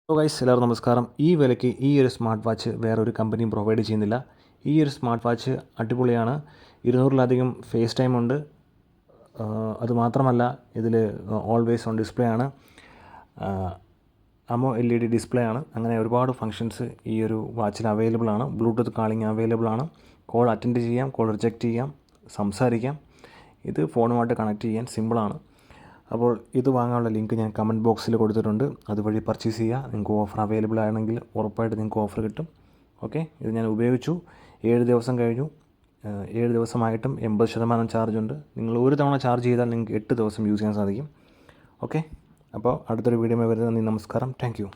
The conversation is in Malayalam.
ഹലോ ഗൈസ്, എല്ലാവർക്കും നമസ്കാരം. ഈ വിലയ്ക്ക് ഈ ഒരു സ്മാർട്ട് വാച്ച് വേറൊരു കമ്പനിയും പ്രൊവൈഡ് ചെയ്യുന്നില്ല. ഈ ഒരു സ്മാർട്ട് വാച്ച് അടിപൊളിയാണ്. 200-ലധികം ഫേസ് ടൈം ഉണ്ട്. അതുമാത്രമല്ല, ഇതിൽ ഓൾവേസ് ഓൺ ഡിസ്പ്ലേ ആണ്. അമോ LED ഡിസ്പ്ലേ ആണ്. അങ്ങനെ ഒരുപാട് ഫങ്ഷൻസ് ഈ ഒരു വാച്ചിൽ അവൈലബിൾ ആണ്. ബ്ലൂടൂത്ത് കാളിംഗ് അവൈലബിൾ ആണ്. കോൾ അറ്റൻഡ് ചെയ്യാം, കോൾ റിജക്റ്റ് ചെയ്യാം, സംസാരിക്കാം. ഇത് ഫോണുമായിട്ട് കണക്ട് ചെയ്യാൻ സിമ്പിളാണ്. അപ്പോൾ ഇത് വാങ്ങാനുള്ള ലിങ്ക് ഞാൻ കമൻറ്റ് ബോക്സിൽ കൊടുത്തിട്ടുണ്ട്. അതുവഴി പർച്ചേസ് ചെയ്യുക. നിങ്ങൾക്ക് ഓഫർ അവൈലബിൾ ആണെങ്കിൽ ഉറപ്പായിട്ട് നിങ്ങൾക്ക് ഓഫർ കിട്ടും. ഓക്കെ, ഇത് ഞാൻ ഉപയോഗിച്ചു. 7 ദിവസം കഴിഞ്ഞു. 7 ദിവസമായിട്ടും 80% ചാർജുണ്ട്. നിങ്ങൾ ഒരു തവണ ചാർജ് ചെയ്താൽ നിങ്ങൾക്ക് 8 ദിവസം യൂസ് ചെയ്യാൻ സാധിക്കും. ഓക്കെ, അപ്പോൾ അടുത്തൊരു വീഡിയോ വരുന്നത്. നന്ദി, നമസ്കാരം. Thank you.